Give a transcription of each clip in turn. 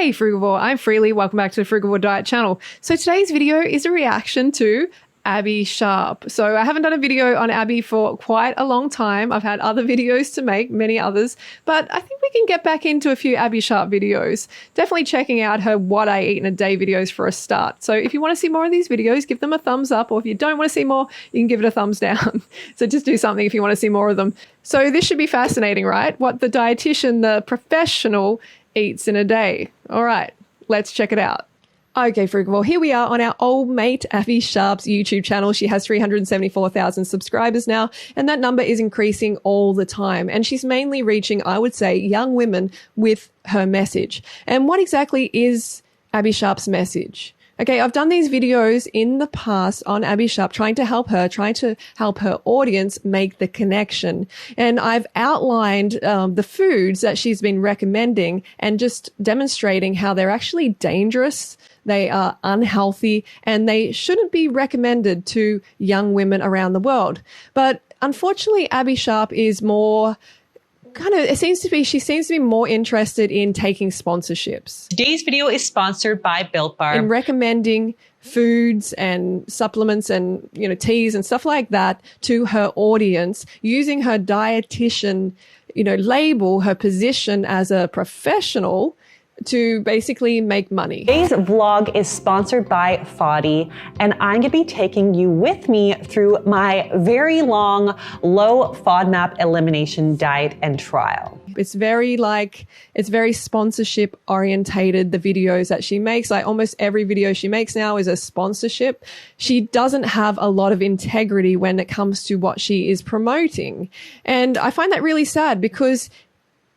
Hey Frugivore, I'm Freelee. Welcome back to the Frugivore Diet channel. So today's video is a reaction to Abby Sharp. So I haven't done a video on Abby for quite a long time. I've had other videos to make, many others, but I think we can get back into a few Abby Sharp videos. Definitely checking out her What I Eat in a Day videos for a start. So if you want to see more of these videos, give them a thumbs up, or if you don't want to see more, you can give it a thumbs down. So just do something if you want to see more of them. So this should be fascinating, right? What the dietitian, the professional, eats in a day. All right, let's check it out. Okay, Frugivore, here we are on our old mate Abby Sharp's YouTube channel. She has 374,000 subscribers now, and that number is increasing all the time. And she's mainly reaching, I would say, young women with her message. And what exactly is Abby Sharp's message? Okay, I've done these videos in the past on Abby Sharp, trying to help her audience make the connection. And I've outlined the foods that she's been recommending and just demonstrating how they're actually dangerous. They are unhealthy and they shouldn't be recommended to young women around the world. But unfortunately, Abby Sharp is more she seems to be more interested in taking sponsorships. Today's video is sponsored by Built Bar. In recommending foods and supplements and, teas and stuff like that to her audience, using her dietitian, label, her position as a professional to basically make money. Today's vlog is sponsored by FODdy, and I'm gonna be taking you with me through my very long, low FODMAP elimination diet and trial. It's very sponsorship orientated, the videos that she makes. Like almost every video she makes now is a sponsorship. She doesn't have a lot of integrity when it comes to what she is promoting. And I find that really sad because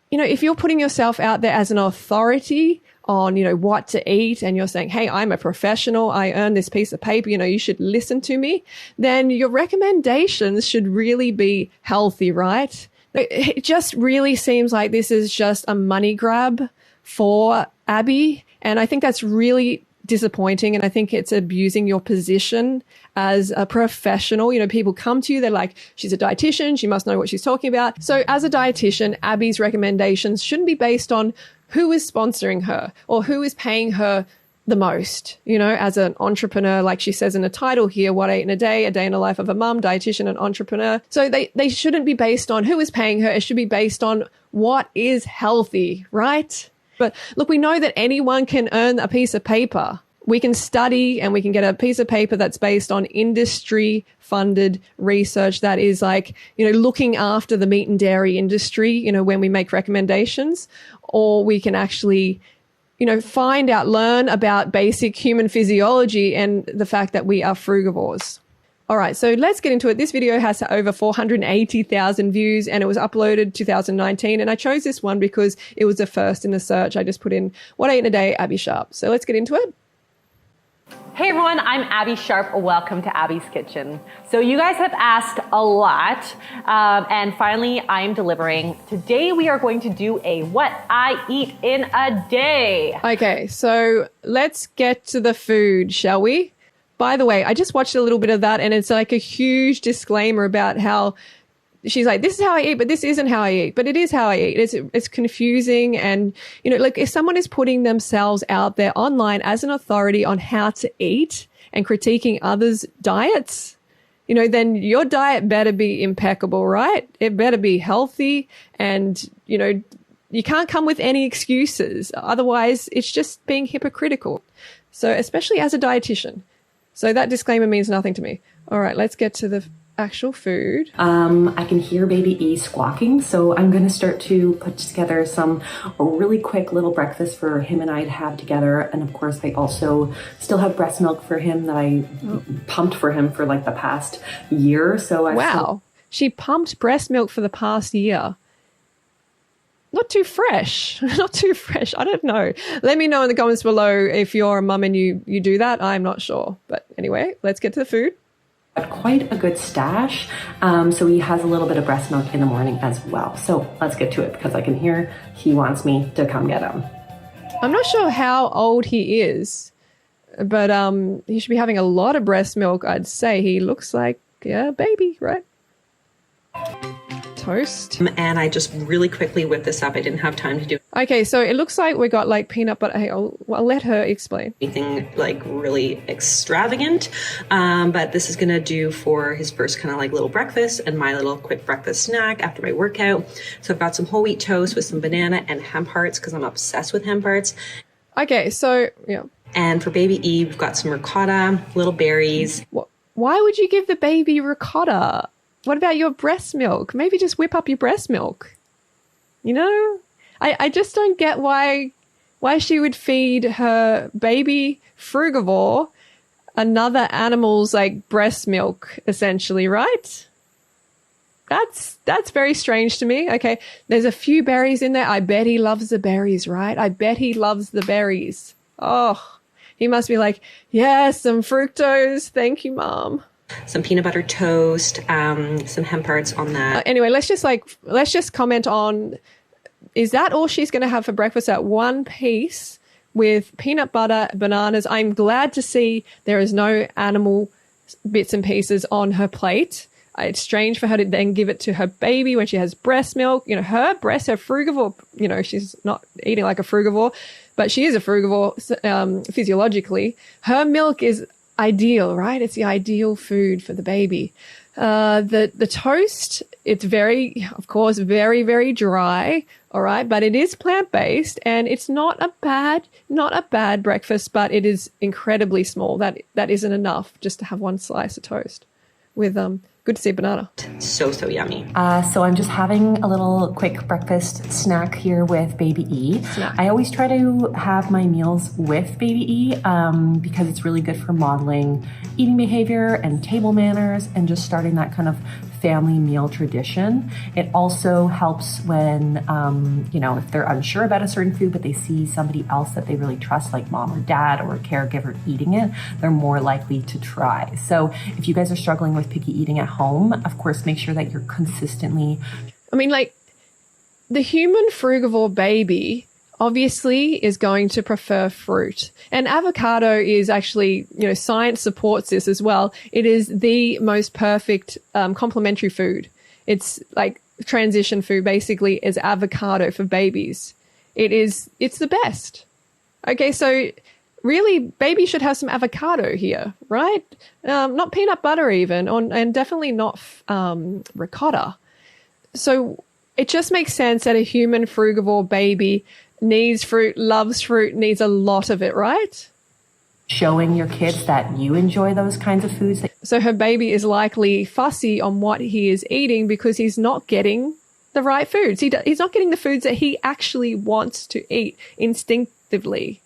if you're putting yourself out there as an authority on, what to eat, and you're saying, hey, I'm a professional, I earned this piece of paper, you should listen to me, then your recommendations should really be healthy, right? It just really seems like this is just a money grab for Abby. And I think that's really disappointing. And I think it's abusing your position as a professional. People come to you, they're like, she's a dietitian, she must know what she's talking about. So as a dietitian, Abby's recommendations shouldn't be based on who is sponsoring her or who is paying her the most. As an entrepreneur, like she says in the title here, What I Eat in a Day in the Life of a Mum, Dietitian and Entrepreneur. So they shouldn't be based on who is paying her. It should be based on what is healthy, right? But look, we know that anyone can earn a piece of paper. We can study and we can get a piece of paper that's based on industry funded research that is looking after the meat and dairy industry, when we make recommendations, or we can actually, learn about basic human physiology and the fact that we are frugivores. All right, so let's get into it. This video has over 480,000 views and it was uploaded 2019. And I chose this one because it was the first in the search. I just put in What I Eat in a Day, Abby Sharp. So let's get into it. Hey everyone, I'm Abby Sharp. Welcome to Abby's Kitchen. So you guys have asked a lot, and finally I am delivering. Today we are going to do a What I Eat in a Day. Okay, so let's get to the food, shall we? By the way, I just watched a little bit of that and it's like a huge disclaimer about how she's like, this is how I eat, but this isn't how I eat, but it is how I eat. It's confusing. And, if someone is putting themselves out there online as an authority on how to eat and critiquing others' diets, then your diet better be impeccable, right? It better be healthy and, you can't come with any excuses. Otherwise, it's just being hypocritical. So especially as a dietitian. So that disclaimer means nothing to me. All right, let's get to the actual food. I can hear baby E squawking, so I'm gonna start to put together a really quick little breakfast for him and I to have together. And of course, I also still have breast milk for him that I pumped for him for the past year. So wow, she pumped breast milk for the past year. Not too fresh. Not too fresh. I don't know. Let me know in the comments below if you're a mum and you do that. I'm not sure. But anyway, let's get to the food. Quite a good stash. So he has a little bit of breast milk in the morning as well. So let's get to it because I can hear he wants me to come get him. I'm not sure how old he is, but he should be having a lot of breast milk, I'd say. He looks like a baby, right? toast. And I just really quickly whipped this up. I didn't have time to do Okay, so it looks like we got like peanut butter. Hey, I'll let her explain. anything like really extravagant, but this is gonna do for his first kind of like little breakfast and my little quick breakfast snack after my workout. So I've got some whole wheat toast with some banana and hemp hearts because I'm obsessed with hemp hearts. Okay, so yeah. And for baby E, we've got some ricotta, little berries. Why would you give the baby ricotta? What about your breast milk? Maybe just whip up your breast milk. You know, I just don't get why she would feed her baby Frugivore another animal's like breast milk, essentially, right? That's very strange to me. Okay, there's a few berries in there. I bet he loves the berries, right? I bet he loves the berries. Oh, he must be like, yes, some fructose. Thank you, Mom. Some peanut butter toast, some hemp hearts on that. Anyway, let's just comment on, is that all she's going to have for breakfast? That one piece with peanut butter, bananas. I'm glad to see there is no animal bits and pieces on her plate. It's strange for her to then give it to her baby when she has breast milk. You know, her Frugivore, you know, she's not eating like a frugivore, but she is a frugivore physiologically. Her milk is ideal, right? It's the ideal food for the baby. The toast, it's very, of course, very, very dry. All right. But it is plant-based and it's not a bad breakfast, but it is incredibly small. That isn't enough just to have one slice of toast with, good to see banana. So yummy. So I'm just having a little quick breakfast snack here with baby E. I always try to have my meals with baby E because it's really good for modeling eating behavior and table manners and just starting that kind of family meal tradition. It also helps when, if they're unsure about a certain food, but they see somebody else that they really trust, like mom or dad or a caregiver eating it, they're more likely to try. So if you guys are struggling with picky eating at home, of course, make sure that you're consistently. I mean, like the human Frugivore baby obviously is going to prefer fruit. And avocado is actually, science supports this as well. It is the most perfect complementary food. It's like transition food basically is avocado for babies. It's the best. Okay, so really baby should have some avocado here, right? Not peanut butter even, and definitely not ricotta. So it just makes sense that a human Frugivore baby needs fruit, loves fruit, needs a lot of it, right? Showing your kids that you enjoy those kinds of foods. So her baby is likely fussy on what he is eating because he's not getting the right foods. He's not getting the foods that he actually wants to eat instinctively,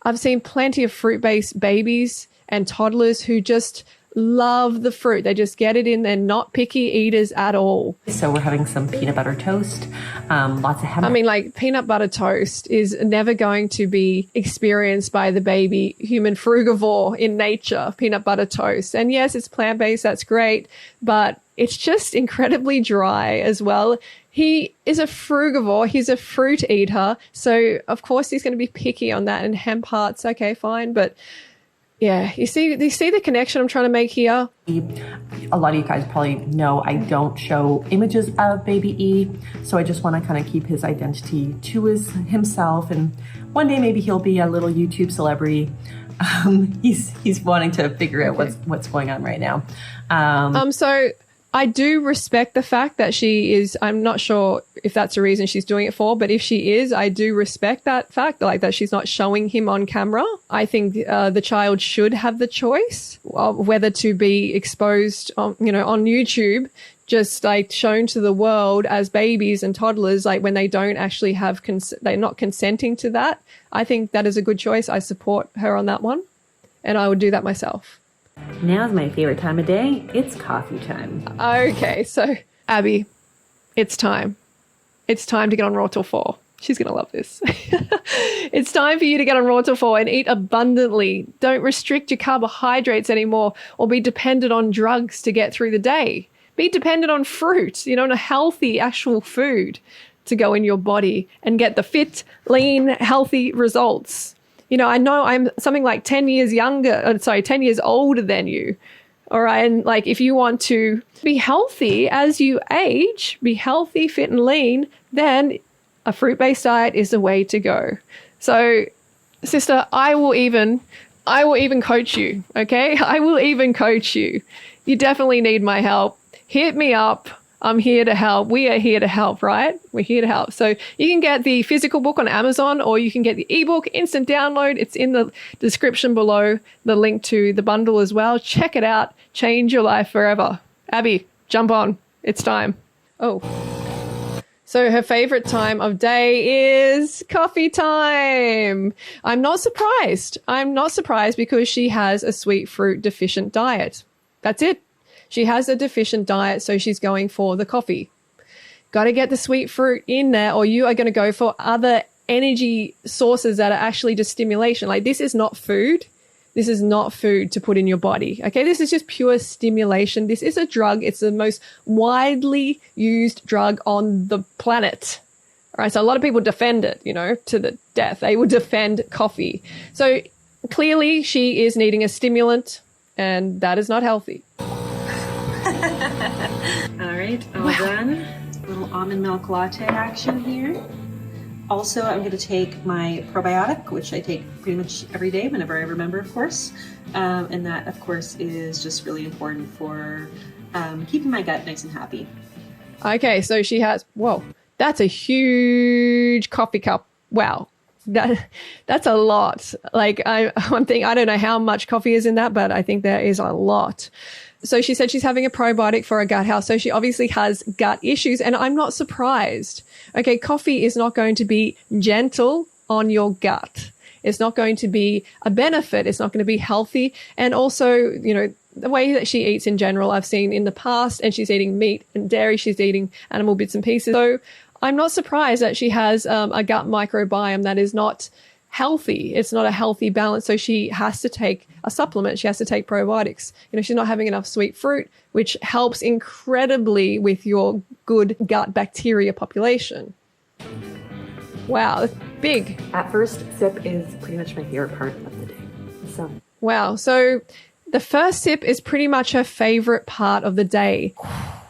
I've seen plenty of fruit-based babies and toddlers who just love the fruit. They just get it in. They're not picky eaters at all. So we're having some peanut butter toast, lots of hemp. I mean, like peanut butter toast is never going to be experienced by the baby human Frugivore in nature, peanut butter toast. And yes, it's plant-based. That's great. But it's just incredibly dry as well. He is a Frugivore. He's a fruit eater. So of course he's going to be picky on that, and hemp hearts. Okay, fine. But yeah, you see the connection I'm trying to make here? A lot of you guys probably know I don't show images of baby E, so I just want to kind of keep his identity to himself, and one day maybe he'll be a little YouTube celebrity. He's wanting to figure out what's going on right now. So I do respect the fact that she is, I'm not sure if that's the reason she's doing it for, but if she is, I do respect that fact, like that she's not showing him on camera. I think the child should have the choice of whether to be exposed on YouTube, just like shown to the world as babies and toddlers, like when they don't actually have, they're not consenting to that. I think that is a good choice. I support her on that one, and I would do that myself. Now's my favorite time of day. It's coffee time. Okay, so Abby, it's time. It's time to get on Raw Till 4. She's going to love this. It's time for you to get on Raw Till 4 and eat abundantly. Don't restrict your carbohydrates anymore or be dependent on drugs to get through the day. Be dependent on fruit, on a healthy actual food to go in your body and get the fit, lean, healthy results. I know I'm something like 10 years older than you. All right. And like, if you want to be healthy as you age, be healthy, fit and lean, then a fruit-based diet is the way to go. So sister, I will even coach you. Okay. I will even coach you. You definitely need my help. Hit me up. I'm here to help. We are here to help, right? We're here to help. So you can get the physical book on Amazon, or you can get the ebook instant download. It's in the description below, the link to the bundle as well. Check it out. Change your life forever. Abby, jump on. It's time. Oh. So her favorite time of day is coffee time. I'm not surprised. I'm not surprised because she has a sweet fruit deficient diet. That's it. She has a deficient diet, so she's going for the coffee. Got to get the sweet fruit in there, or you are going to go for other energy sources that are actually just stimulation. Like, this is not food. This is not food to put in your body. Okay, this is just pure stimulation. This is a drug. It's the most widely used drug on the planet. All right, so a lot of people defend it, you know, to the death. They will defend coffee. So clearly she is needing a stimulant, and that is not healthy. All right, all done. Little almond milk latte action here. Also, I'm going to take my probiotic, which I take pretty much every day whenever I remember, of course. And that, of course, is just really important for keeping my gut nice and happy. Okay, so she has, whoa, that's a huge coffee cup. Wow. That's a lot. Like, I'm thinking, I don't know how much coffee is in that, but I think there is a lot. So she said she's having a probiotic for her gut health. So she obviously has gut issues, and I'm not surprised. Okay, coffee is not going to be gentle on your gut. It's not going to be a benefit. It's not going to be healthy. And also, you know, the way that she eats in general, I've seen in the past, and she's eating meat and dairy. She's eating animal bits and pieces. So I'm not surprised that she has a gut microbiome that is not healthy. It's not a healthy balance. So she has to take a supplement. She has to take probiotics. You know, she's not having enough sweet fruit, which helps incredibly with your good gut bacteria population. Wow, that's big. At first sip is pretty much my favorite part of the day. So wow. So the first sip is pretty much her favorite part of the day.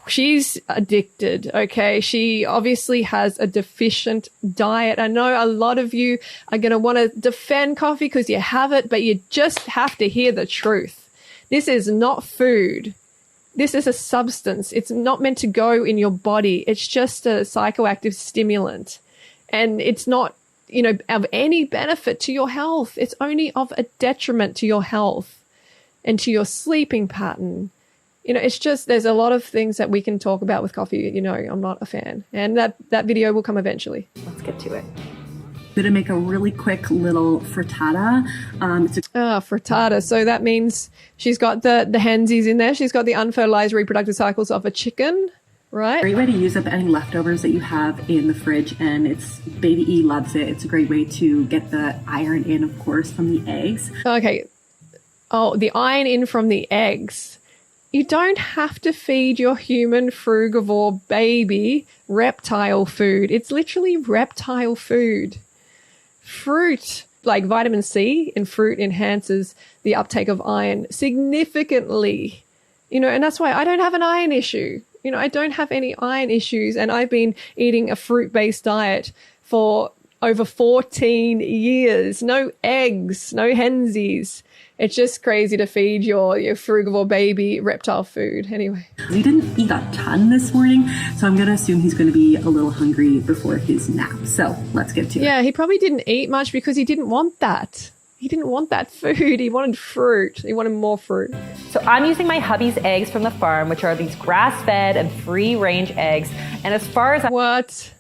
She's addicted, okay? She obviously has a deficient diet. I know a lot of you are going to want to defend coffee because you have it, but you just have to hear the truth. This is not food. This is a substance. It's not meant to go in your body. It's just a psychoactive stimulant. And it's not, you know, of any benefit to your health. It's only of a detriment to your health and to your sleeping pattern. You know, it's just, there's a lot of things that we can talk about with coffee. You know, I'm not a fan. And that video will come eventually. Let's get to it. I'm going to make a really quick little frittata. Frittata. So that means she's got the hensies in there. She's got the unfertilized reproductive cycles of a chicken, right? Great way to use up any leftovers that you have in the fridge, and it's baby E loves it. It's a great way to get the iron in, of course, from the eggs. Okay. Oh, the iron in from the eggs. You don't have to feed your human frugivore baby reptile food. It's literally reptile food. Fruit, like vitamin C in fruit, enhances the uptake of iron significantly. You know, and that's why I don't have an iron issue. You know, I don't have any iron issues, and I've been eating a fruit-based diet for over 14 years. No eggs, no hensies. It's just crazy to feed your frugivore baby reptile food. Anyway. He didn't eat a ton this morning, so I'm going to assume he's going to be a little hungry before his nap. So let's get to it. Yeah, he probably didn't eat much because he didn't want that. He didn't want that food. He wanted fruit. He wanted more fruit. So I'm using my hubby's eggs from the farm, which are these grass-fed and free-range eggs. And as far as What?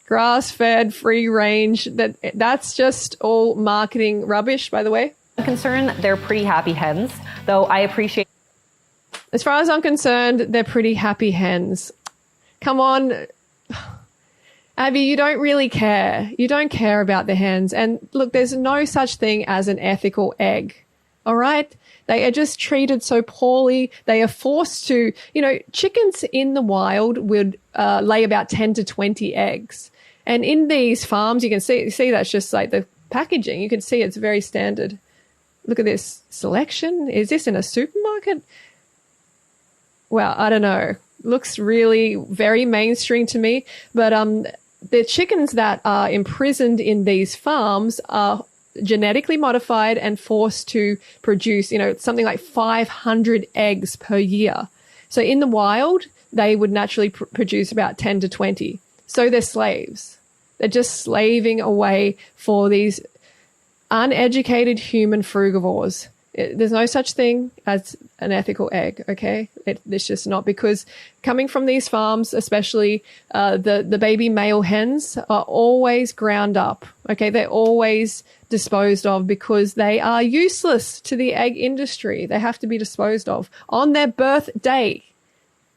Grass-fed, free-range? That's just all marketing rubbish, by the way. I'm concerned, they're pretty happy hens, though I appreciate. As far as I'm concerned, they're pretty happy hens. Come on. Abby, you don't really care. You don't care about the hens. And look, there's no such thing as an ethical egg. All right? They are just treated so poorly. They are forced to, you know, chickens in the wild would lay about 10 to 20 eggs. And in these farms, you can see that's just like the packaging. You can see it's very standard. Look at this selection. Is this in a supermarket? well, I don't know. Looks really very mainstream to me. But the chickens that are imprisoned in these farms are genetically modified and forced to produce, something like 500 eggs per year. So in the wild, they would naturally produce about 10 to 20. So they're slaves. They're just slaving away for these uneducated human frugivores. There's no such thing as an ethical egg, okay? It's just not, because coming from these farms, especially the baby male hens are always ground up, okay? They're always disposed of because they are useless to the egg industry. They have to be disposed of on their birthday,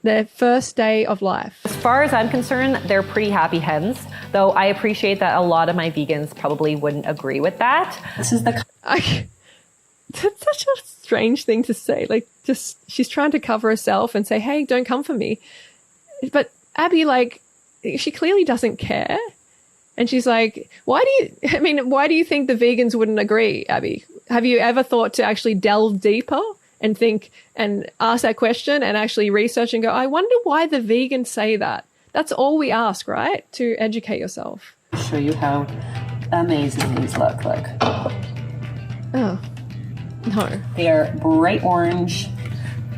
their first day of life. As far as I'm concerned, they're pretty happy hens, though I appreciate that a lot of my vegans probably wouldn't agree with that. This is the... That's such a strange thing to say. Like, just she's trying to cover herself and say, hey, don't come for me. But Abby, like, she clearly doesn't care. And she's like, why do you think the vegans wouldn't agree, Abby? Have you ever thought to actually delve deeper and think and ask that question and actually research and go, I wonder why the vegans say that? That's all we ask, right? To educate yourself. I'll show you how amazing these look. Look. Oh. No. They are bright orange.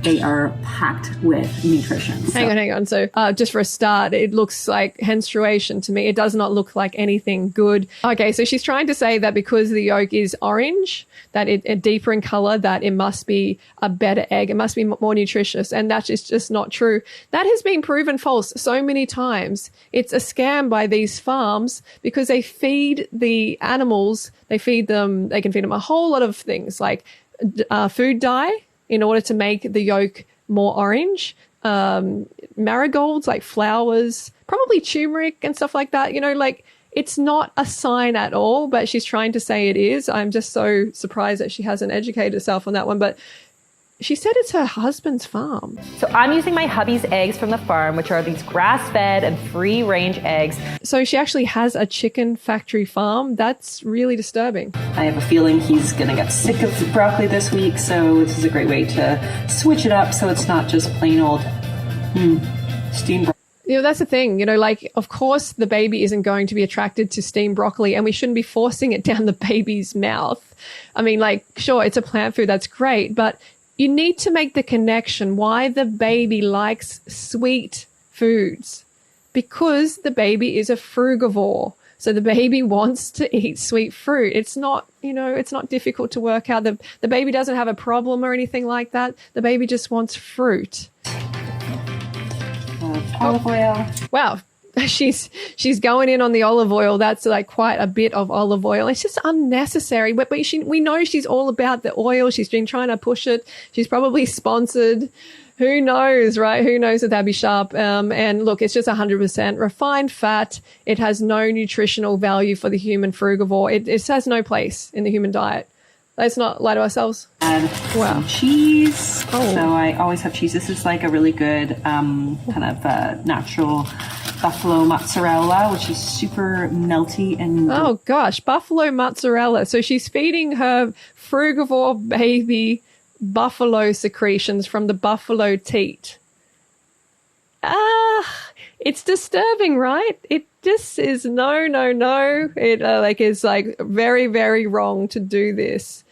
They are packed with nutrition. Hang on. So just for a start, it looks like menstruation to me. It does not look like anything good. Okay, so she's trying to say that because the yolk is orange, that it deeper in color, that it must be a better egg. It must be more nutritious. And that is just not true. That has been proven false so many times. It's a scam by these farms because they feed the animals. They can feed them a whole lot of things like food dye, in order to make the yolk more orange, marigolds, like flowers, probably turmeric and stuff like that. It's not a sign at all, but she's trying to say it is. I'm just so surprised that she hasn't educated herself on that one. But she said it's her husband's farm. So I'm using my hubby's eggs from the farm, which are these grass-fed and free-range eggs. So she actually has a chicken factory farm. That's really disturbing. I have a feeling he's going to get sick of broccoli this week, so this is a great way to switch it up so it's not just plain old steamed broccoli. That's the thing, of course the baby isn't going to be attracted to steamed broccoli, and we shouldn't be forcing it down the baby's mouth. I mean, sure, it's a plant food, that's great, but you need to make the connection why the baby likes sweet foods, because the baby is a frugivore. So the baby wants to eat sweet fruit. It's not, it's not difficult to work out. The baby doesn't have a problem or anything like that. The baby just wants fruit. Olive oil. Wow. She's going in on the olive oil. That's like quite a bit of olive oil. It's just unnecessary. But we know she's all about the oil. She's been trying to push it. She's probably sponsored. Who knows, right? Who knows with Abby Sharp? And look, it's just 100% refined fat. It has no nutritional value for the human frugivore. It has no place in the human diet. Let's not lie to ourselves. And some cheese. Oh. So I always have cheese. This is like a really good kind of natural buffalo mozzarella, which is super melty and... Oh, gosh, buffalo mozzarella. So she's feeding her frugivore baby buffalo secretions from the buffalo teat. It's disturbing, right? It just is no. It is like very, very wrong to do this.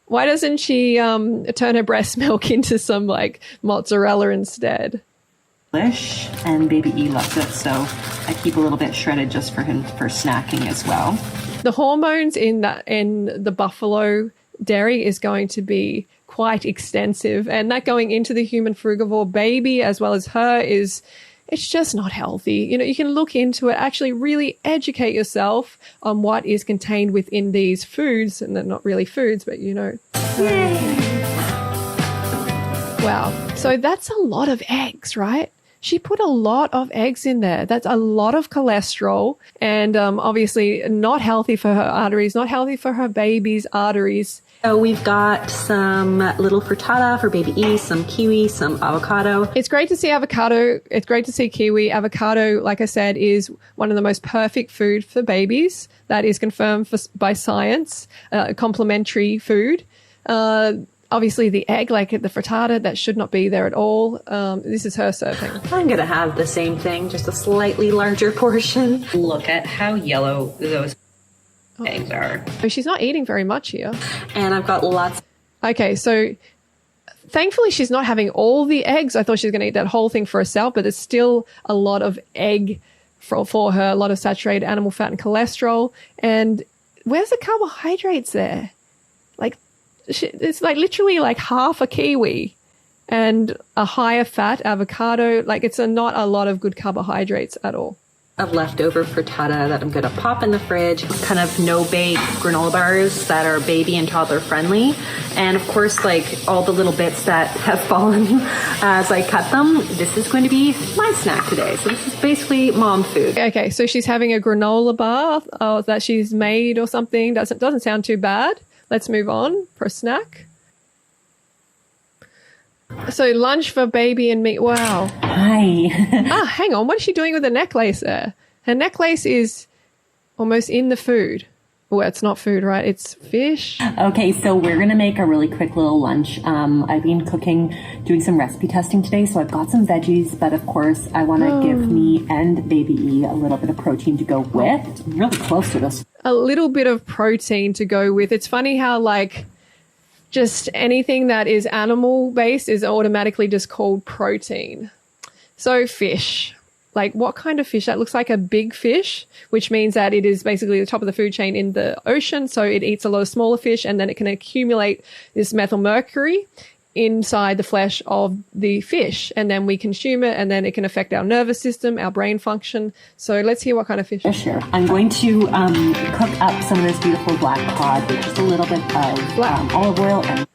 Why doesn't she turn her breast milk into some like mozzarella instead? And baby E loves it, so I keep a little bit shredded just for him for snacking as well. The hormones in the buffalo dairy is going to be quite extensive, and that going into the human frugivore baby as well as her it's just not healthy. You can look into it, actually really educate yourself on what is contained within these foods, and they're not really foods, but Yay. Wow. So that's a lot of eggs, right? She put a lot of eggs in there. That's a lot of cholesterol, and obviously not healthy for her arteries, not healthy for her baby's arteries. So we've got some little frittata for baby E, some kiwi, some avocado. It's great to see avocado. It's great to see kiwi. Avocado, like I said, is one of the most perfect food for babies. That is confirmed by science, complementary food. obviously the egg, like the frittata, that should not be there at all. This is her serving. I'm gonna have the same thing, just a slightly larger portion. Look at how yellow those eggs are. So she's not eating very much here. And I've got lots. Okay, so thankfully she's not having all the eggs. I thought she was going to eat that whole thing for herself, but there's still a lot of egg for her, a lot of saturated animal fat and cholesterol. And where's the carbohydrates there? Like, it's like literally like half a kiwi and a higher fat avocado. Like, it's not a lot of good carbohydrates at all. Of leftover frittata that I'm gonna pop in the fridge. Kind of no-bake granola bars that are baby and toddler friendly. And of course, like all the little bits that have fallen as I cut them, this is going to be my snack today. So this is basically mom food. Okay, so she's having a granola bar that she's made or something. Doesn't sound too bad. Let's move on for a snack. So lunch for baby and me. Wow. Hi. Hang on. What is she doing with the necklace there? Her necklace is almost in the food. Well, it's not food, right? It's fish. Okay, so we're going to make a really quick little lunch. I've been cooking, doing some recipe testing today, so I've got some veggies, but of course I want to give me and baby E a little bit of protein to go with. It's really close to this. A little bit of protein to go with. It's funny how, like, just anything that is animal based is automatically just called protein. So fish, like what kind of fish? That looks like a big fish, which means that it is basically the top of the food chain in the ocean. So it eats a lot of smaller fish, and then it can accumulate this methylmercury inside the flesh of the fish, and then we consume it, and then it can affect our nervous system, our brain function. So let's hear what kind of fish. Sure. I'm going to cook up some of this beautiful black cod with just a little bit of olive oil. And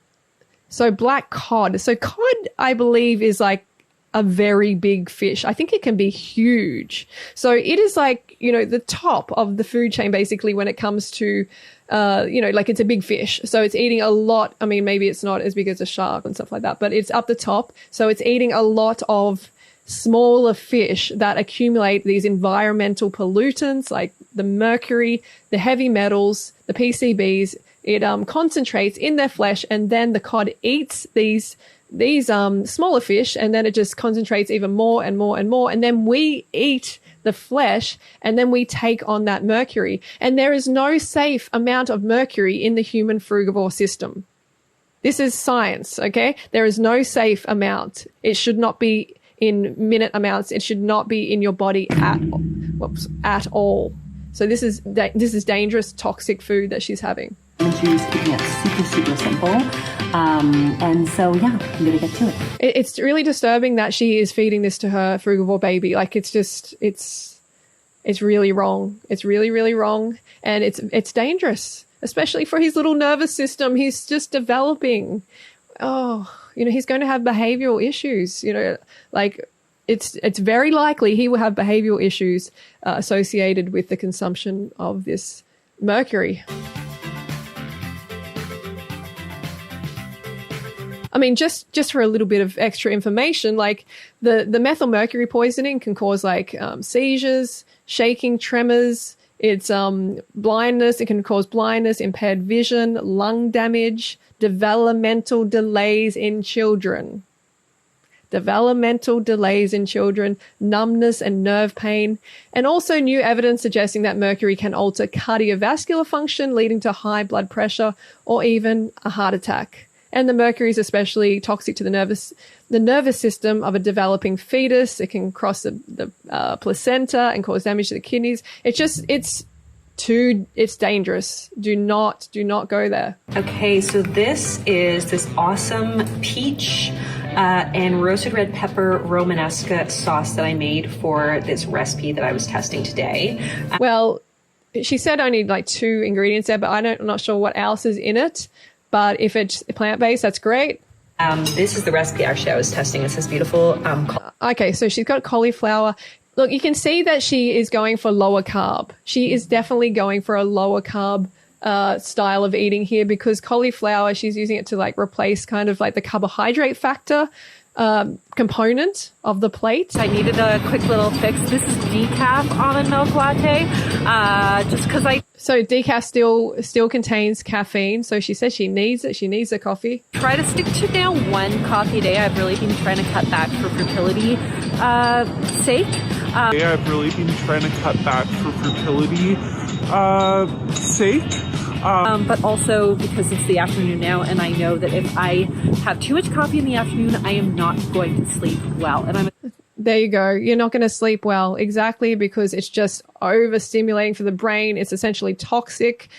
so black cod. So cod, I believe, is like a very big fish. I think it can be huge. So it is like, the top of the food chain, basically, when it comes to like it's a big fish. So it's eating a lot. I mean, maybe it's not as big as a shark and stuff like that, but it's up the top. So it's eating a lot of smaller fish that accumulate these environmental pollutants like the mercury, the heavy metals, the PCBs. It concentrates in their flesh, and then the cod eats these smaller fish, and then it just concentrates even more and more and more. And then we eat the flesh, and then we take on that mercury. And there is no safe amount of mercury in the human frugivore system. This is science, okay? There is no safe amount. It should not be in minute amounts. It should not be in your body at all. So this is dangerous, toxic food that she's having. Juice, keeping it super, super simple. And so, yeah, I'm going to get to it. It's really disturbing that she is feeding this to her frugivore baby. Like, it's really wrong. It's really, really wrong. And it's dangerous, especially for his little nervous system. He's just developing. He's going to have behavioral issues, like it's very likely he will have behavioral issues associated with the consumption of this mercury. I mean, just for a little bit of extra information, like the methylmercury poisoning can cause like seizures, shaking, tremors. It's blindness. It can cause blindness, impaired vision, lung damage, developmental delays in children. Developmental delays in children, numbness and nerve pain, and also new evidence suggesting that mercury can alter cardiovascular function, leading to high blood pressure or even a heart attack. And the mercury is especially toxic to the nervous system of a developing fetus. It can cross the placenta and cause damage to the kidneys. It's dangerous. Do not go there. Okay, so this is this awesome peach and roasted red pepper Romanesca sauce that I made for this recipe that I was testing today. Well, she said only like 2 ingredients there, but I'm not sure what else is in it. But if it's plant-based, that's great. This is the recipe actually I was testing. It's this beautiful... Okay, so she's got cauliflower. Look, you can see that she is going for lower carb. She is definitely going for a lower carb style of eating here, because cauliflower, she's using it to like replace kind of like the carbohydrate factor component of the plate. I needed a quick little fix. This is decaf almond milk latte, just because So decaf still contains caffeine. So she says she needs it. She needs a coffee. try to stick to now 1 coffee a day. I've really been trying to cut back for fertility sake. I've really been trying to cut back for fertility sake. But also because it's the afternoon now, and I know that if I have too much coffee in the afternoon, I am not going to sleep well. And There you go. You're not going to sleep well. Exactly, because it's just overstimulating for the brain. It's essentially toxic.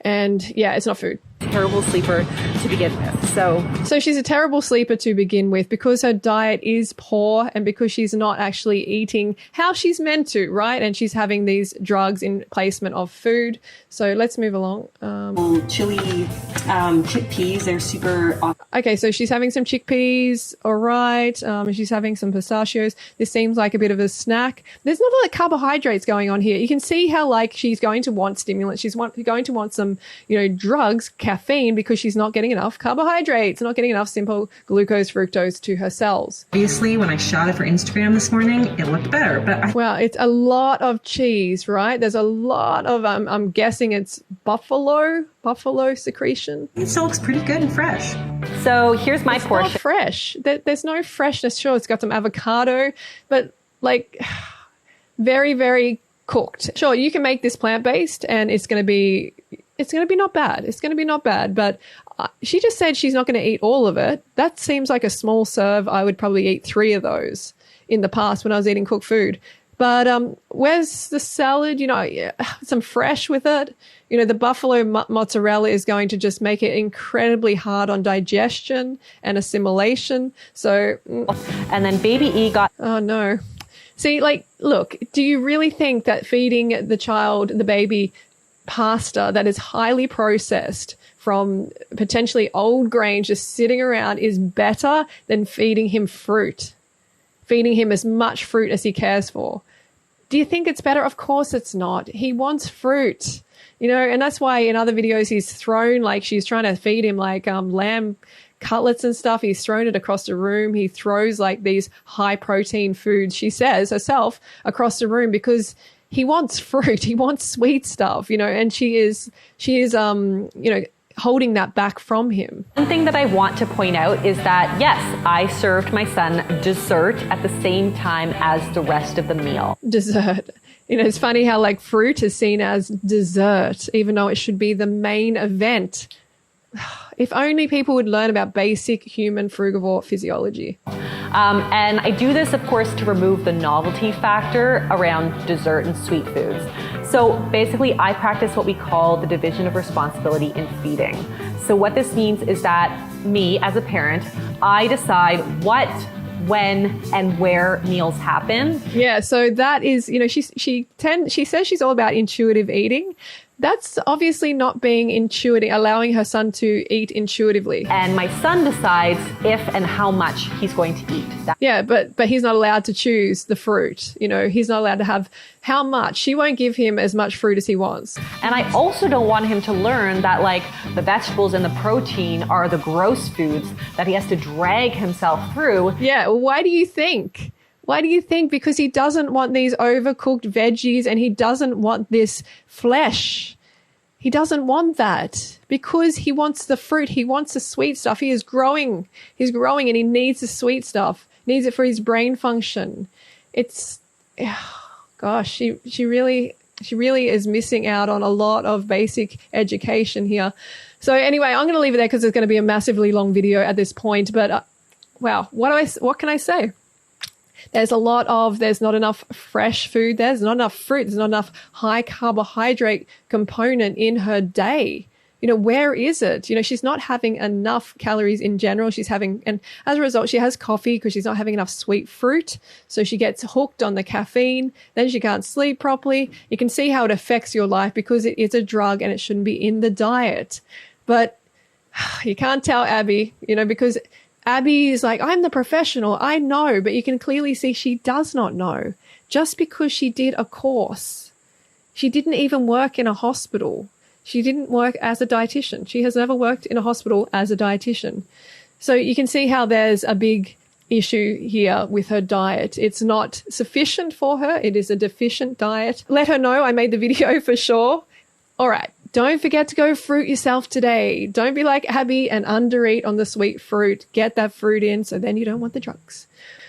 And yeah, it's not food. terrible sleeper to begin with. So she's a terrible sleeper to begin with because her diet is poor and because she's not actually eating how she's meant to, right? And she's having these drugs in placement of food. So let's move along. Chili chickpeas, they're super awesome. Okay, so she's having some chickpeas, all right. She's having some pistachios. This seems like a bit of a snack. There's not a lot of carbohydrates going on here. You can see how like she's going to want stimulants. She's going to want some, drugs, caffeine, because she's not getting enough carbohydrates, not getting enough simple glucose, fructose to her cells. Obviously, when I shot it for Instagram this morning, it looked better, but Wow, it's a lot of cheese, right? There's a lot of, I'm guessing it's buffalo secretion. it still looks pretty good and fresh. So here's my It's not portion. fresh. There's no freshness. Sure, it's got some avocado, but like very, very cooked. Sure, you can make this plant-based and it's going to be not bad. It's going to be not bad, but she just said she's not going to eat all of it. That seems like a small serve. I would probably eat 3 of those in the past when I was eating cooked food. But where's the salad? Some fresh with it. The buffalo mozzarella is going to just make it incredibly hard on digestion and assimilation. So, And then baby E got oh no. See, look, do you really think that feeding the baby, pasta that is highly processed from potentially old grains just sitting around is better than feeding him fruit, feeding him as much fruit as he cares for? Do you think it's better? Of course it's not. He wants fruit, and that's why in other videos he's thrown, like she's trying to feed him like lamb cutlets and stuff. He's thrown it across the room. He throws like these high protein foods, she says herself, across the room because he wants fruit. He wants sweet stuff, and she is holding that back from him. One thing that I want to point out is that, yes, I served my son dessert at the same time as the rest of the meal. Dessert. It's funny how like fruit is seen as dessert, even though it should be the main event. If only people would learn about basic human frugivore physiology. And I do this, of course, to remove the novelty factor around dessert and sweet foods. So basically, I practice what we call the division of responsibility in feeding. So what this means is that me, as a parent, I decide what, when, and where meals happen. Yeah, so that is, she says she's all about intuitive eating. That's obviously not being intuitive, allowing her son to eat intuitively. And my son decides if and how much he's going to eat. Yeah, but he's not allowed to choose the fruit. He's not allowed to have how much. She won't give him as much fruit as he wants. And I also don't want him to learn that like the vegetables and the protein are the gross foods that he has to drag himself through. Yeah, why do you think? Why do you think? Because he doesn't want these overcooked veggies and he doesn't want this flesh. He doesn't want that because he wants the fruit. He wants the sweet stuff. He is growing. He's growing and he needs the sweet stuff. He needs it for his brain function. Gosh, she really is missing out on a lot of basic education here. So anyway, I'm going to leave it there because it's going to be a massively long video at this point. But wow, what can I say? There's not enough fresh food. There's not enough fruit. There's not enough high carbohydrate component in her day. Where is it? She's not having enough calories in general. And as a result, she has coffee because she's not having enough sweet fruit. So she gets hooked on the caffeine. Then she can't sleep properly. You can see how it affects your life because it is a drug and it shouldn't be in the diet. But you can't tell Abby, because Abby is like, I'm the professional. I know, but you can clearly see she does not know. Just because she did a course, she didn't even work in a hospital. She didn't work as a dietitian. She has never worked in a hospital as a dietitian. So you can see how there's a big issue here with her diet. It's not sufficient for her. It is a deficient diet. Let her know I made the video for sure. All right. Don't forget to go fruit yourself today. Don't be like Abby and undereat on the sweet fruit. Get that fruit in so then you don't want the drugs.